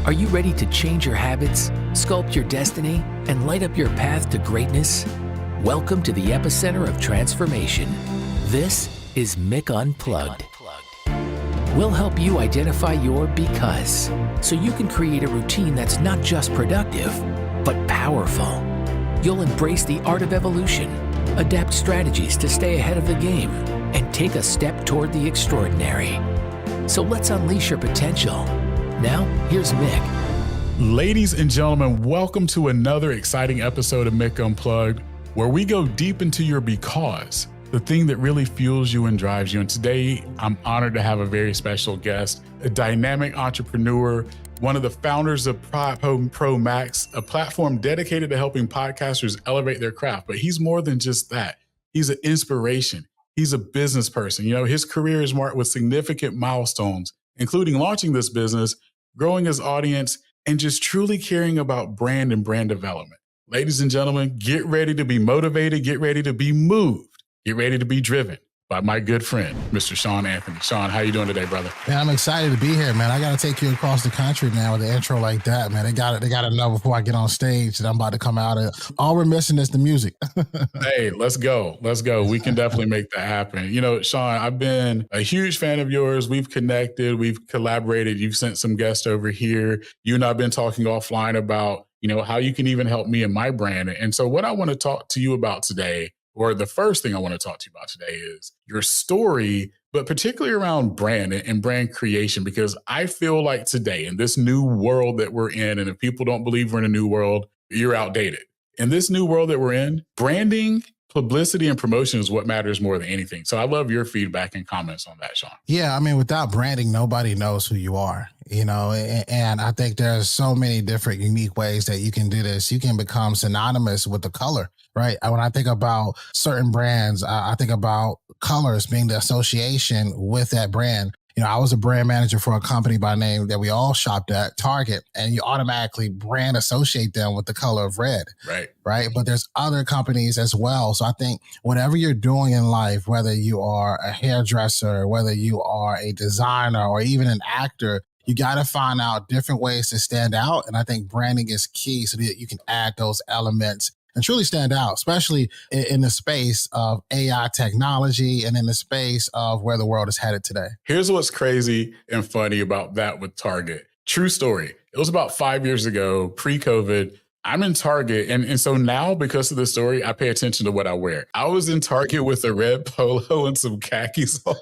Are you ready to change your habits, sculpt your destiny, and light up your path to greatness? Welcome to the epicenter of transformation. This is Mick Unplugged. We'll help you identify your because, so you can create a routine that's not just productive, but powerful. You'll embrace the art of evolution, adapt strategies to stay ahead of the game, and take a step toward the extraordinary. So let's unleash your potential. Now, here's Mick. Ladies and gentlemen, welcome to another exciting episode of Mick Unplugged, where we go deep into your because, the thing that really fuels you and drives you. And today, I'm honored to have a very special guest, a dynamic entrepreneur, one of the founders of Pro Max, a platform dedicated to helping podcasters elevate their craft. But he's more than just that. He's an inspiration. He's a business person. You know, his career is marked with significant milestones, including launching this business, growing his audience, and just truly caring about brand and brand development. Ladies and gentlemen, get ready to be motivated, get ready to be moved, get ready to be driven by my good friend, Mr. Shawn Anthony. Shawn, how you doing today, brother? Man, I'm excited to be here, man. I got to take you across the country, man, with an intro like that, man. They got to know before I get on stage that I'm about to come out. All we're missing is the music. Hey, let's go. Let's go. We can definitely make that happen. You know, Shawn, I've been a huge fan of yours. We've connected. We've collaborated. You've sent some guests over here. You and I have been talking offline about, you know, how you can even help me and my brand. And so what I want to talk to you about today, or the first thing I want to talk to you about today, is your story, but particularly around brand and brand creation, because I feel like today in this new world that we're in, and if people don't believe we're in a new world, you're outdated. In this new world that we're in, branding, publicity, and promotion is what matters more than anything. So I love your feedback and comments on that, Shawn. Yeah, I mean, without branding, nobody knows who you are, you know, and I think there's so many different unique ways that you can do this. You can become synonymous with the color, right? When I think about certain brands, I think about colors being the association with that brand. You know, I was a brand manager for a company by name that we all shopped at, Target, and you automatically brand associate them with the color of red. Right. But there's other companies as well. So I think whatever you're doing in life, whether you are a hairdresser, whether you are a designer or even an actor, you got to find out different ways to stand out. And I think branding is key so that you can add those elements and truly stand out, especially in the space of AI technology and in the space of where the world is headed today. Here's what's crazy and funny about that with Target. True story. It was about 5 years ago, pre-COVID. I'm in Target. And so now, because of the story, I pay attention to what I wear. I was in Target with a red polo and some khakis on.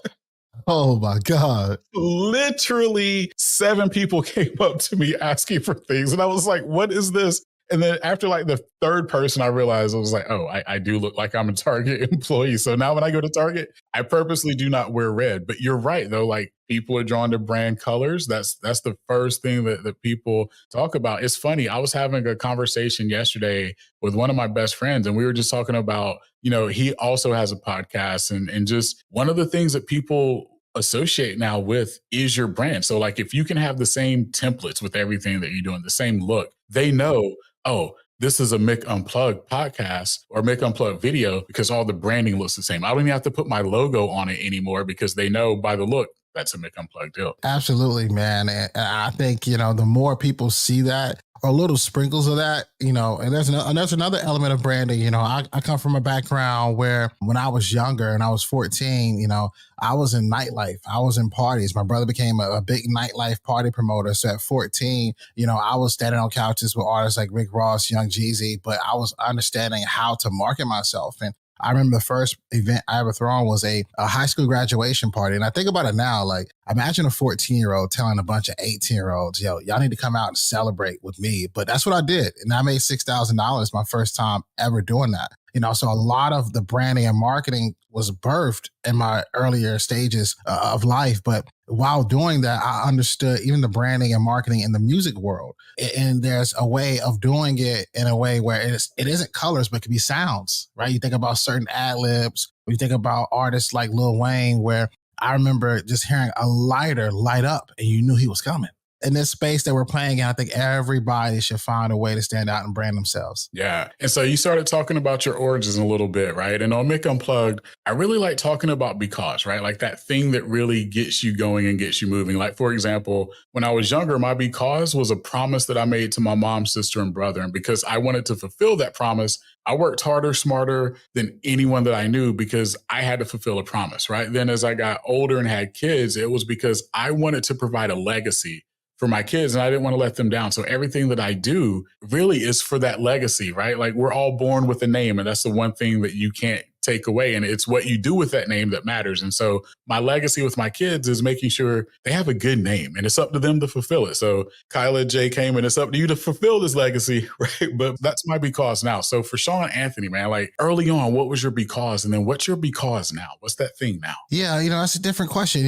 Oh my God. Literally 7 people came up to me asking for things. And I was like, what is this? And then after like the third person, I realized I was like, oh, I do look like I'm a Target employee. So now when I go to Target, I purposely do not wear red. But you're right, though. Like, people are drawn to brand colors. That's the first thing that people talk about. It's funny. I was having a conversation yesterday with one of my best friends, and we were just talking about, you know, he also has a podcast. And just one of the things that people associate now with is your brand. So like, if you can have the same templates with everything that you're doing, the same look, they know, oh, this is a Mick Unplugged podcast or Mick Unplugged video because all the branding looks the same. I don't even have to put my logo on it anymore because they know by the look, that's a Mick Unplugged deal. Absolutely, man. And I think, you know, the more people see that, or little sprinkles of that, you know, and there's another element of branding. You know, I come from a background where when I was younger and I was 14, you know, I was in nightlife. I was in parties. My brother became a big nightlife party promoter. So at 14, you know, I was standing on couches with artists like Rick Ross, Young Jeezy, but I was understanding how to market myself. And I remember the first event I ever thrown was a high school graduation party. And I think about it now, like, imagine a 14-year-old telling a bunch of 18-year-olds, yo, y'all need to come out and celebrate with me. But that's what I did. And I made $6,000 my first time ever doing that. You know, so a lot of the branding and marketing was birthed in my earlier stages of life. But while doing that, I understood even the branding and marketing in the music world. And there's a way of doing it in a way where it isn't colors, but it can be sounds, right? You think about certain ad libs, or you think about artists like Lil Wayne, where I remember just hearing a lighter light up and you knew he was coming. in this space that we're playing in, I think everybody should find a way to stand out and brand themselves. Yeah. And so you started talking about your origins a little bit, right? And on Mick Unplugged, I really like talking about because, right? Like that thing that really gets you going and gets you moving. Like, for example, when I was younger, my because was a promise that I made to my mom, sister, and brother. And because I wanted to fulfill that promise, I worked harder, smarter than anyone that I knew because I had to fulfill a promise, right? Then as I got older and had kids, it was because I wanted to provide a legacy for my kids and I didn't want to let them down. So everything that I do really is for that legacy, right? Like we're all born with a name and that's the one thing that you can't take away. And it's what you do with that name that matters. And so my legacy with my kids is making sure they have a good name and it's up to them to fulfill it. So Kyla J came and it's up to you to fulfill this legacy, right? But that's my because now. So for Shawn Anthony, man, like early on, what was your because? And then what's your because now? What's that thing now? Yeah, that's a different question.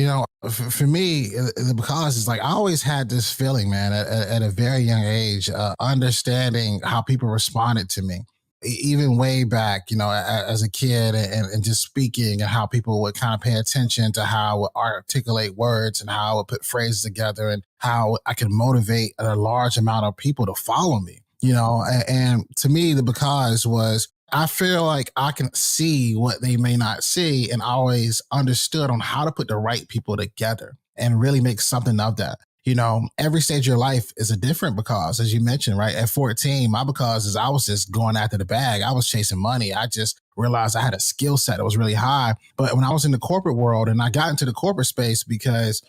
For me, the because is like, I always had this feeling, man, at a very young age, understanding how people responded to me. Even way back, as a kid and just speaking and how people would kind of pay attention to how I would articulate words and how I would put phrases together and how I could motivate a large amount of people to follow me, and to me, the because was I feel like I can see what they may not see and I always understood on how to put the right people together and really make something of that. Every stage of your life is a different because, as you mentioned, right? At 14, my because is I was just going after the bag. I was chasing money. I just realized I had a skill set that was really high. But when I was in the corporate world and I got into the corporate space because,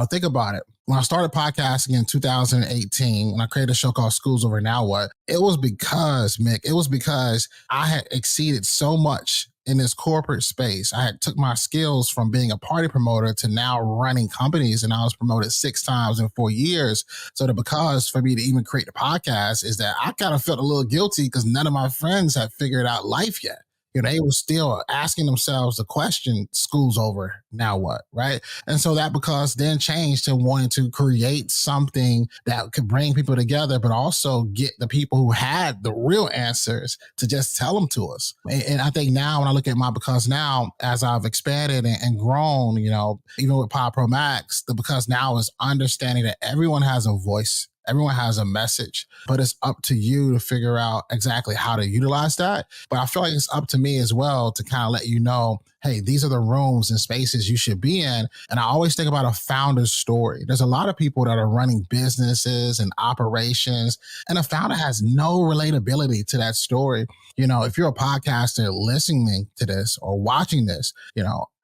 think about it. When I started podcasting in 2018, when I created a show called Schools Over Now What, it was because, Mick, I had exceeded so much in this corporate space. I had took my skills from being a party promoter to now running companies, and I was promoted 6 times in 4 years. So the because for me to even create the podcast is that I kind of felt a little guilty because none of my friends had figured out life yet. They were still asking themselves the question, school's over, now what, right? And so that because then changed to wanting to create something that could bring people together, but also get the people who had the real answers to just tell them to us. And I think now when I look at my because now, as I've expanded and grown, even with Pod Pro Max, the because now is understanding that everyone has a voice. Everyone has a message, but it's up to you to figure out exactly how to utilize that. But I feel like it's up to me as well to kind of let you know, hey, these are the rooms and spaces you should be in. And I always think about a founder's story. There's a lot of people that are running businesses and operations, and a founder has no relatability to that story. If you're a podcaster listening to this or watching this,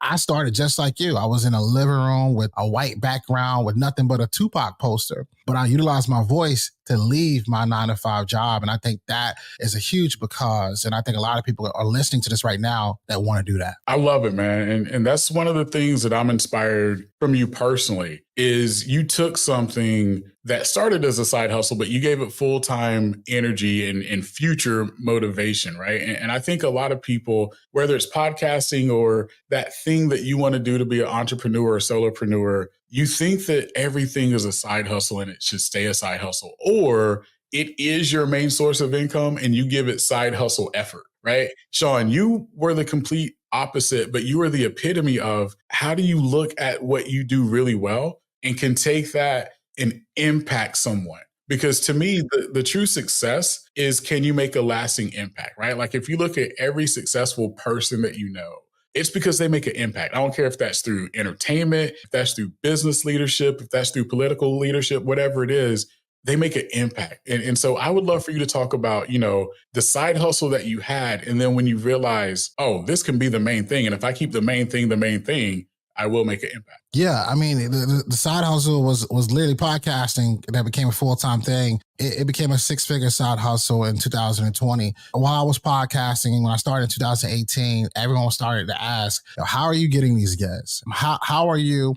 I started just like you. I was in a living room with a white background with nothing but a Tupac poster, but I utilized my voice to leave my 9-to-5 job. And I think that is a huge because, and I think a lot of people are listening to this right now that want to do that. I love it, man. And that's one of the things that I'm inspired from you personally is you took something that started as a side hustle, but you gave it full-time energy and future motivation, right? And I think a lot of people, whether it's podcasting or that thing that you want to do to be an entrepreneur or solopreneur, you think that everything is a side hustle and it should stay a side hustle, or it is your main source of income and you give it side hustle effort, right? Shawn, you were the complete opposite, but you were the epitome of how do you look at what you do really well and can take that and impact someone. Because to me, the true success is, can you make a lasting impact, right? Like if you look at every successful person that you know, it's because they make an impact. I don't care if that's through entertainment, if that's through business leadership, if that's through political leadership, whatever it is, they make an impact. And so I would love for you to talk about, the side hustle that you had. And then when you realize, oh, this can be the main thing. And if I keep the main thing, I will make an impact. Yeah, I mean, the side hustle was literally podcasting that became a full-time thing. It became a 6-figure side hustle in 2020. While I was podcasting, when I started in 2018, everyone started to ask, how are you getting these guests? How are you,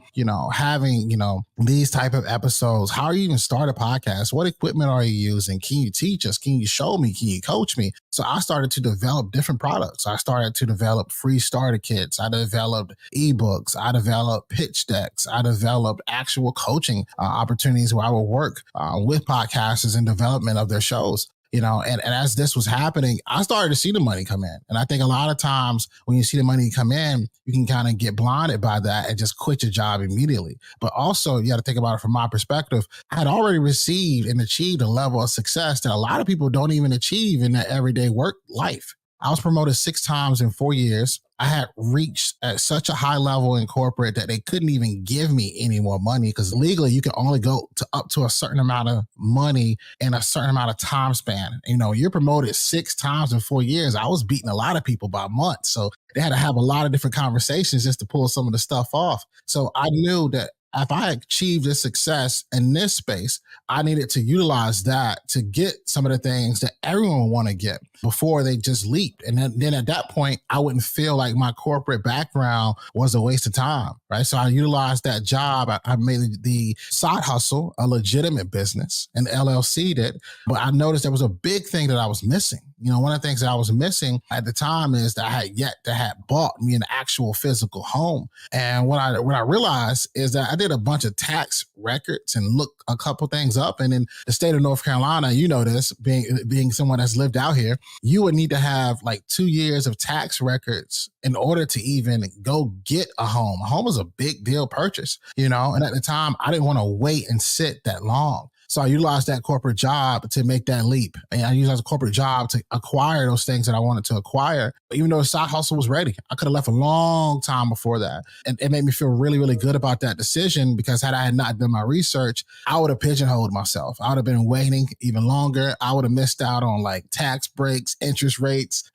having, these type of episodes? How are you even start a podcast? What equipment are you using? Can you teach us? Can you show me? Can you coach me? So I started to develop different products. I started to develop free starter kits. I developed ebooks. I developed pitch decks. I developed actual coaching opportunities where I would work with podcasters in development of their shows. and as this was happening, I started to see the money come in. And I think a lot of times when you see the money come in, you can kind of get blinded by that and just quit your job immediately. But also you got to think about it from my perspective. I had already received and achieved a level of success that a lot of people don't even achieve in their everyday work life. I was promoted 6 times in 4 years. I had reached at such a high level in corporate that they couldn't even give me any more money because legally you can only go to up to a certain amount of money in a certain amount of time span. You're promoted 6 times in 4 years. I was beating a lot of people by months. So they had to have a lot of different conversations just to pull some of the stuff off. So I knew that if I achieved this success in this space, I needed to utilize that to get some of the things that everyone would want to get before they just leaped. And then at that point, I wouldn't feel like my corporate background was a waste of time, right? So I utilized that job. I made the side hustle a legitimate business and LLC'd it. But I noticed there was a big thing that I was missing. One of the things that I was missing at the time is that I had yet to have bought me an actual physical home. And what I realized is that I did a bunch of tax records and looked a couple things up. And in the state of North Carolina, this, being someone that's lived out here, you would need to have like 2 years of tax records in order to even go get a home. A home is a big deal purchase, and at the time I didn't want to wait and sit that long. So I utilized that corporate job to make that leap. And I utilized a corporate job to acquire those things that I wanted to acquire. But even though the side hustle was ready, I could have left a long time before that. And it made me feel really, really good about that decision because had I had not done my research, I would have pigeonholed myself. I would have been waiting even longer. I would have missed out on like tax breaks, interest rates,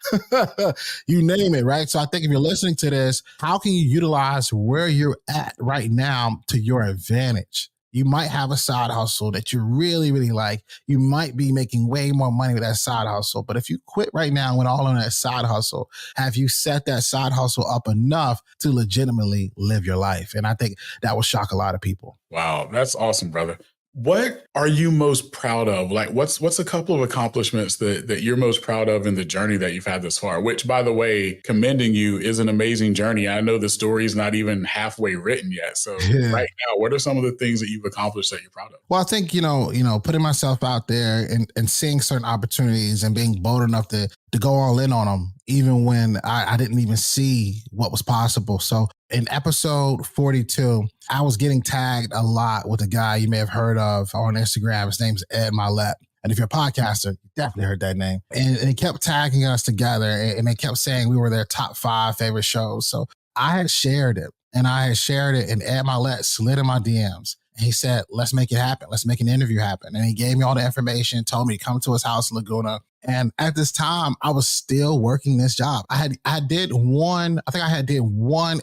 you name it, right? So I think if you're listening to this, how can you utilize where you're at right now to your advantage? You might have a side hustle that you really, really like. You might be making way more money with that side hustle. But if you quit right now and went all on that side hustle, have you set that side hustle up enough to legitimately live your life? And I think that will shock a lot of people. Wow, that's awesome, brother. What are you most proud of? Like, what's a couple of accomplishments that you're most proud of in the journey that you've had this far? Which, by the way, commending you is an amazing journey. I know the story is not even halfway written yet. So right now, what are some of the things that you've accomplished that you're proud of? Well, I think, putting myself out there and seeing certain opportunities and being bold enough to go all in on them, even when I didn't even see what was possible. So in episode 42, I was getting tagged a lot with a guy you may have heard of on Instagram. His name's Ed Milet. And if you're a podcaster, you definitely heard that name. And he kept tagging us together and they kept saying we were their top 5 favorite shows. So I had shared it and Ed Milet slid in my DMs. And he said, let's make it happen. Let's make an interview happen. And he gave me all the information, told me to come to his house in Laguna. And at this time, I was still working this job. I did one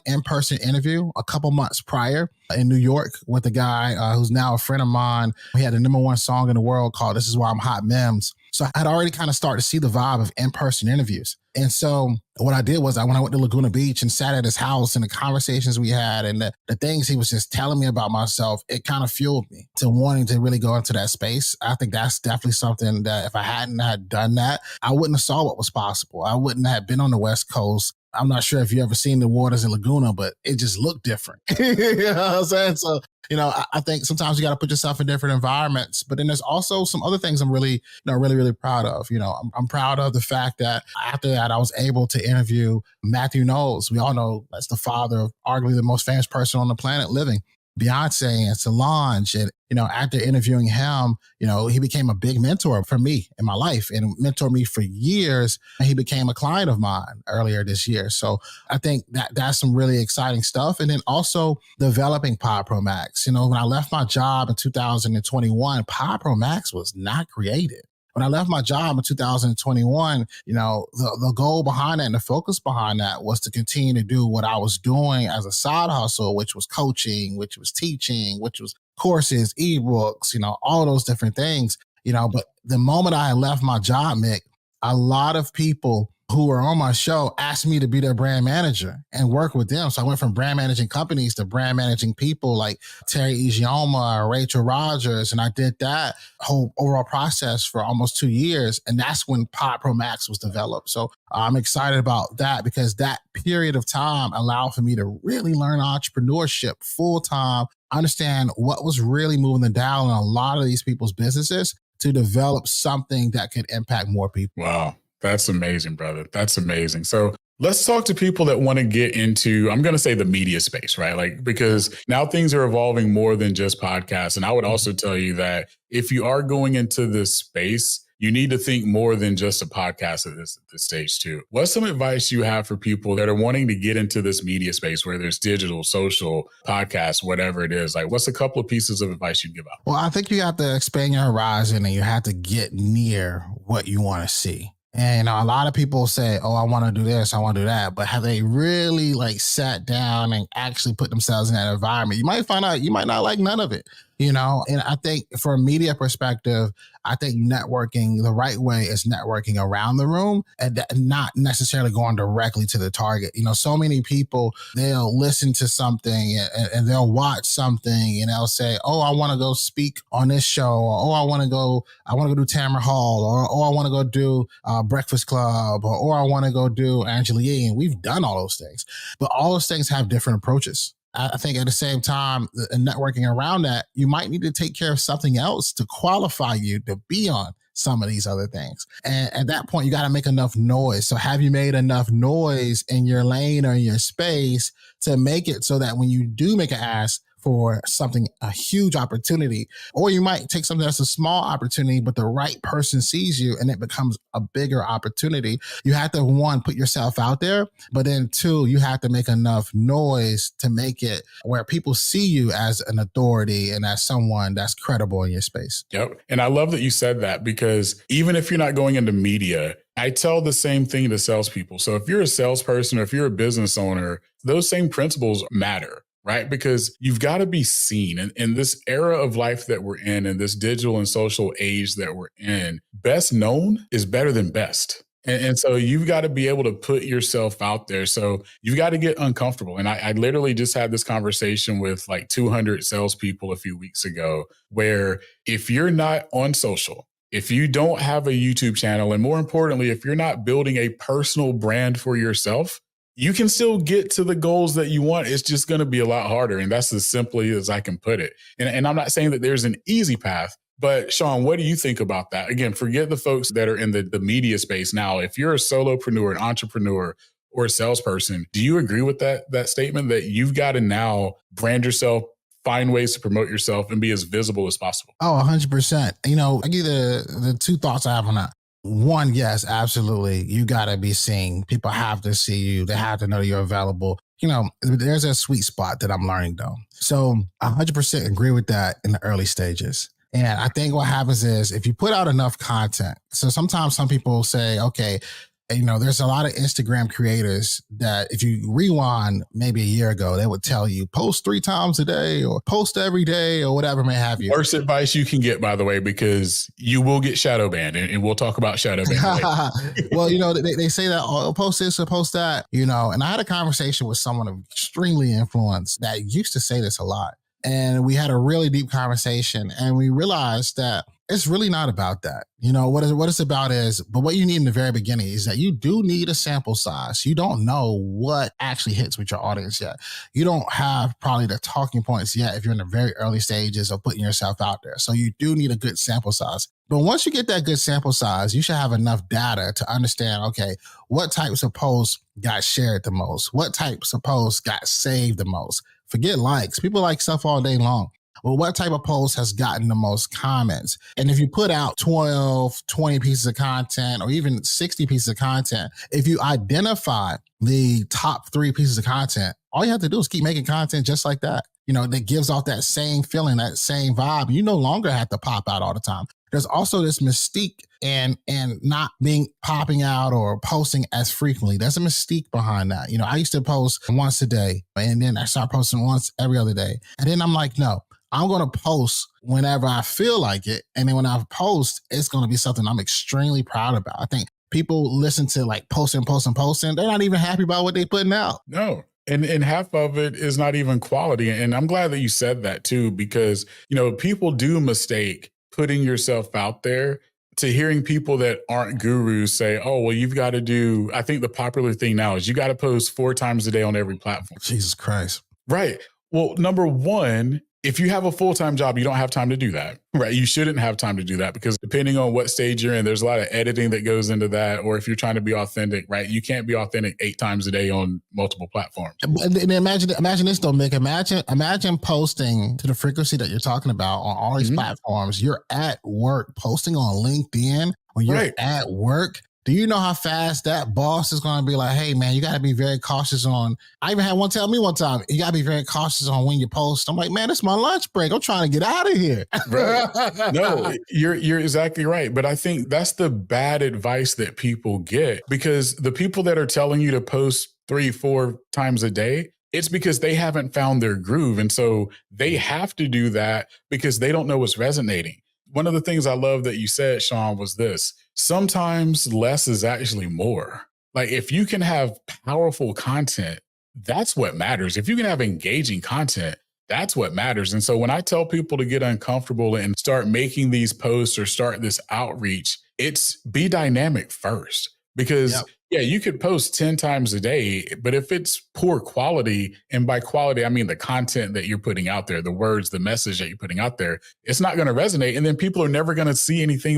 in-person interview a couple months prior in New York with a guy who's now a friend of mine. He had the #1 song in the world called This Is Why I'm Hot Mems. So I had already kind of started to see the vibe of in-person interviews. And so what I did was when I went to Laguna Beach and sat at his house and the conversations we had and the things he was just telling me about myself, it kind of fueled me to wanting to really go into that space. I think that's definitely something that if I hadn't had done that, I wouldn't have saw what was possible. I wouldn't have been on the West Coast. I'm not sure if you ever seen the waters in Laguna, but it just looked different. You know what I'm saying? So, I think sometimes you got to put yourself in different environments, but then there's also some other things I'm really proud of. I'm proud of the fact that after that, I was able to interview Matthew Knowles. We all know that's the father of arguably the most famous person on the planet living. Beyonce and Solange. And, after interviewing him, he became a big mentor for me in my life and mentored me for years. And he became a client of mine earlier this year. So I think that's some really exciting stuff. And then also developing Pod Pro Max. When I left my job in 2021, Pod Pro Max was not created. When I left my job in 2021, the goal behind that and the focus behind that was to continue to do what I was doing as a side hustle, which was coaching, which was teaching, which was courses, ebooks, all those different things, but the moment I left my job, Mick, a lot of people who were on my show asked me to be their brand manager and work with them. So I went from brand managing companies to brand managing people like Terry Ijeoma or Rachel Rogers. And I did that whole overall process for almost 2 years. And that's when Pod Pro Max was developed. So I'm excited about that because that period of time allowed for me to really learn entrepreneurship full time, understand what was really moving the dial in a lot of these people's businesses to develop something that could impact more people. Wow. That's amazing, brother. That's amazing. So let's talk to people that want to get into, I'm going to say the media space, right? Like, because now things are evolving more than just podcasts. And I would also tell you that if you are going into this space, you need to think more than just a podcast at this stage too. What's some advice you have for people that are wanting to get into this media space, whether it's digital, social, podcasts, whatever it is? Like, what's a couple of pieces of advice you'd give out? Well, I think you have to expand your horizon and you have to get near what you want to see. And a lot of people say, oh, I want to do this, I want to do that. But have they really like sat down and actually put themselves in that environment? You might find out you might not like none of it, And I think from a media perspective, I think networking the right way is networking around the room and not necessarily going directly to the target. So many people, they'll listen to something and they'll watch something and they'll say, oh, I want to go speak on this show. Or, oh, I want to go do Tamara Hall, or, oh, I want to go do Breakfast Club, or I want to go do Angela Yee. And we've done all those things, but all those things have different approaches. I think at the same time, networking around that, you might need to take care of something else to qualify you to be on some of these other things. And at that point, you got to make enough noise. So have you made enough noise in your lane or in your space to make it so that when you do make an ask for something, a huge opportunity, or you might take something that's a small opportunity, but the right person sees you and it becomes a bigger opportunity. You have to, one, put yourself out there, but then two, you have to make enough noise to make it where people see you as an authority and as someone that's credible in your space. Yep. And I love that you said that, because even if you're not going into media, I tell the same thing to salespeople. So if you're a salesperson or if you're a business owner, those same principles matter. Right? Because you've got to be seen. And in this era of life that we're in this digital and social age that we're in, best known is better than best. And so you've got to be able to put yourself out there. So you've got to get uncomfortable. And I literally just had this conversation with like 200 salespeople a few weeks ago, where if you're not on social, if you don't have a YouTube channel, and more importantly, if you're not building a personal brand for yourself, you can still get to the goals that you want. It's just going to be a lot harder. And that's as simply as I can put it. And I'm not saying that there's an easy path, but Shawn, what do you think about that? Again, forget the folks that are in the media space now. If you're a solopreneur, an entrepreneur, or a salesperson, do you agree with that statement that you've got to now brand yourself, find ways to promote yourself, and be as visible as possible? Oh, 100%. I give the two thoughts I have on that. One, yes, absolutely. You got to be seen. People have to see you. They have to know you're available. There's a sweet spot that I'm learning though. So 100% agree with that in the early stages. And I think what happens is if you put out enough content, so sometimes some people say, okay, there's a lot of Instagram creators that if you rewind maybe a year ago, they would tell you post 3 times a day or post every day or whatever may have you. Worst advice you can get, by the way, because you will get shadow banned, and we'll talk about shadow ban later. Well, they say that, oh, post this or post that, and I had a conversation with someone of extremely influence that used to say this a lot. And we had a really deep conversation and we realized that it's really not about that. What it's about is, but what you need in the very beginning is that you do need a sample size. You don't know what actually hits with your audience yet. You don't have probably the talking points yet if you're in the very early stages of putting yourself out there. So you do need a good sample size. But once you get that good sample size, you should have enough data to understand, okay, what types of posts got shared the most? What types of posts got saved the most? Forget likes. People like stuff all day long. Well, what type of post has gotten the most comments? And if you put out 12, 20 pieces of content or even 60 pieces of content, if you identify the top 3 pieces of content, all you have to do is keep making content just like that. That gives off that same feeling, that same vibe. You no longer have to pop out all the time. There's also this mystique and not popping out or posting as frequently. There's a mystique behind that. I used to post once a day and then I start posting once every other day. And then I'm like, no, I'm going to post whenever I feel like it. And then when I post, it's going to be something I'm extremely proud about. I think people listen to like posting. They're not even happy about what they're putting out. No. And half of it is not even quality. And I'm glad that you said that too, because, people do mistake putting yourself out there to hearing people that aren't gurus say, oh, well, you've got to do, I think the popular thing now is you got to post 4 times a day on every platform. Jesus Christ. Right. Well, number one, if you have a full-time job, you don't have time to do that, right? You shouldn't have time to do that because depending on what stage you're in, there's a lot of editing that goes into that. Or if you're trying to be authentic, right? You can't be authentic 8 times a day on multiple platforms. And imagine this though, Mick. Imagine posting to the frequency that you're talking about on all these platforms. You're at work, posting on LinkedIn when you're at work. Do you know how fast that boss is going to be like, hey, man, you got to be very cautious on. I even had one tell me one time, you got to be very cautious on when you post. I'm like, man, it's my lunch break. I'm trying to get out of here. Right. No, you're exactly right. But I think that's the bad advice that people get because the people that are telling you to post 3-4 times a day, it's because they haven't found their groove. And so they have to do that because they don't know what's resonating. One of the things I love that you said, Shawn, was this. Sometimes less is actually more. Like if you can have powerful content, that's what matters. If you can have engaging content, that's what matters. And so when I tell people to get uncomfortable and start making these posts or start this outreach, it's be dynamic first. Because you could post 10 times a day, but if it's poor quality, and by quality, I mean the content that you're putting out there, the words, the message that you're putting out there, it's not going to resonate. And then people are never going to see anything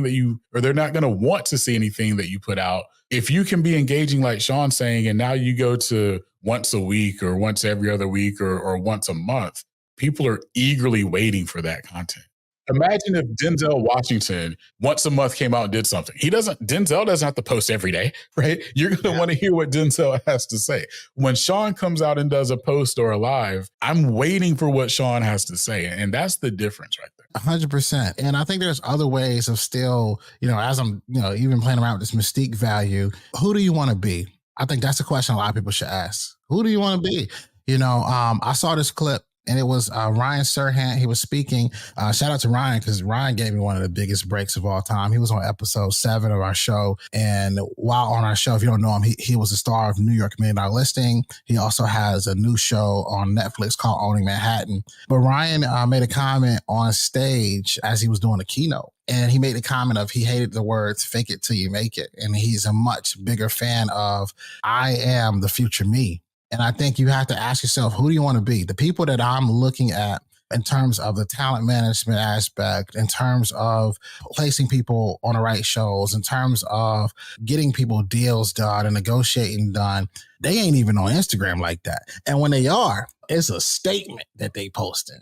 or they're not going to want to see anything that you put out. If you can be engaging, like Shawn's saying, and now you go to once a week or once every other week or once a month, people are eagerly waiting for that content. Imagine if Denzel Washington once a month came out and did something. Denzel doesn't have to post every day, right? You're going to want to hear what Denzel has to say. When Shawn comes out and does a post or a live, I'm waiting for what Shawn has to say. And that's the difference right there. 100%. And I think there's other ways of still, as I'm, even playing around with this mystique value, who do you want to be? I think that's a question a lot of people should ask. Who do you want to be? I saw this clip. And it was Ryan Serhant. He was speaking. Shout out to Ryan because Ryan gave me one of the biggest breaks of all time. He was on episode 7 of our show. And while on our show, if you don't know him, he was the star of New York $1 Million Listing. He also has a new show on Netflix called Owning Manhattan. But Ryan made a comment on stage as he was doing a keynote. And he made a comment of he hated the words fake it till you make it. And he's a much bigger fan of I am the future me. And I think you have to ask yourself, who do you want to be? The people that I'm looking at in terms of the talent management aspect, in terms of placing people on the right shows, in terms of getting people deals done and negotiating done, they ain't even on Instagram like that. And when they are, it's a statement that they posted.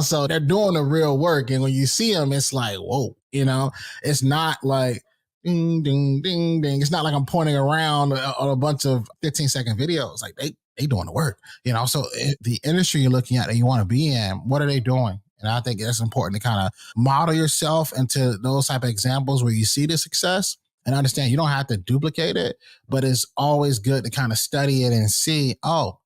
So they're doing the real work. And when you see them, it's like, whoa, it's not like, ding, ding, ding, ding. It's not like I'm pointing around on a bunch of 15-second videos. Like they doing the work, So the industry you're looking at that you want to be in, what are they doing? And I think it's important to kind of model yourself into those type of examples where you see the success and understand you don't have to duplicate it, but it's always good to kind of study it and see,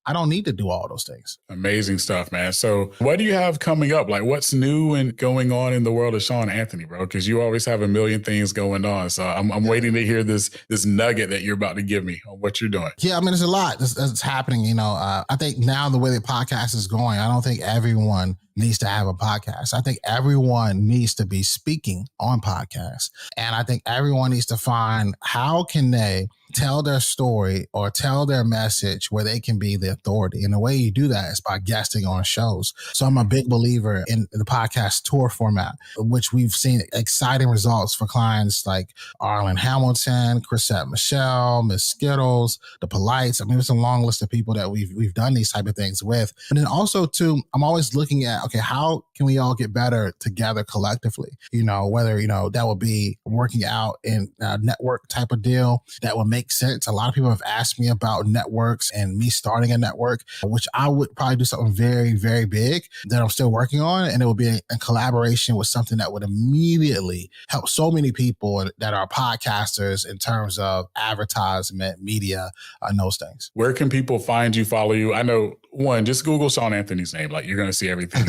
I don't need to do all those things. Amazing stuff, man. So what do you have coming up? Like what's new and going on in the world of Shawn Anthony, bro? Because you always have a million things going on. So I'm waiting to hear this nugget that you're about to give me on what you're doing. Yeah, I mean, there's a lot that's happening. I think now the way the podcast is going, I don't think everyone needs to have a podcast. I think everyone needs to be speaking on podcasts. And I think everyone needs to find how can they tell their story or tell their message where they can be the authority. And the way you do that is by guesting on shows. So I'm a big believer in the podcast tour format, which we've seen exciting results for clients like Arlen Hamilton, Chrisette Michelle, Miss Skittles, The Polites. I mean, it's a long list of people that we've done these type of things with. And then also too, I'm always looking at, okay, how can we all get better together collectively? Whether, that would be working out in a network type of deal that would make sense. A lot of people have asked me about networks and me starting a network, which I would probably do something very, very big that I'm still working on. And it would be in collaboration with something that would immediately help so many people that are podcasters in terms of advertisement, media, and those things. Where can people find you, follow you? I know, one, just Google Shawn Anthony's name. Like you're going to see everything.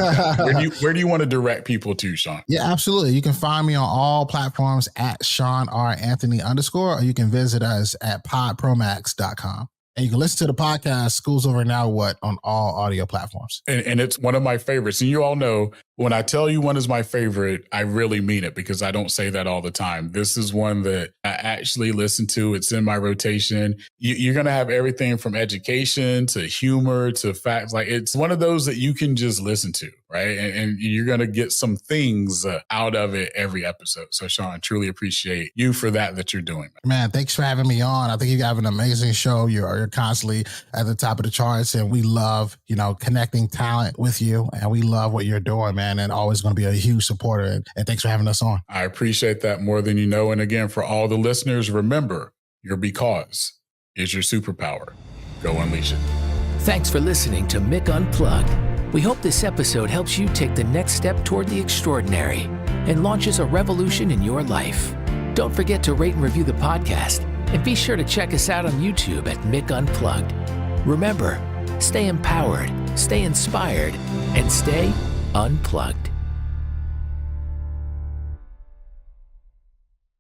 Where do you want to direct people to, Shawn? Yeah, absolutely. You can find me on all platforms at Shawn R. Anthony _ or you can visit us at podpromax.com. And you can listen to the podcast, School's Over Now What, on all audio platforms. And it's one of my favorites. And you all know When I tell you one is my favorite, I really mean it because I don't say that all the time. This is one that I actually listen to. It's in my rotation. You're going to have everything from education to humor to facts. Like, it's one of those that you can just listen to, right? And you're going to get some things out of it every episode. So, Shawn, truly appreciate you for that you're doing. Man, thanks for having me on. I think you have an amazing show. You're constantly at the top of the charts, and we love, connecting talent with you, and we love what you're doing, man, and always going to be a huge supporter. And thanks for having us on. I appreciate that more than you know. And again, for all the listeners, remember, your because is your superpower. Go unleash it. Thanks for listening to Mick Unplugged. We hope this episode helps you take the next step toward the extraordinary and launches a revolution in your life. Don't forget to rate and review the podcast, and be sure to check us out on YouTube at Mick Unplugged. Remember, stay empowered, stay inspired, and stay unplugged.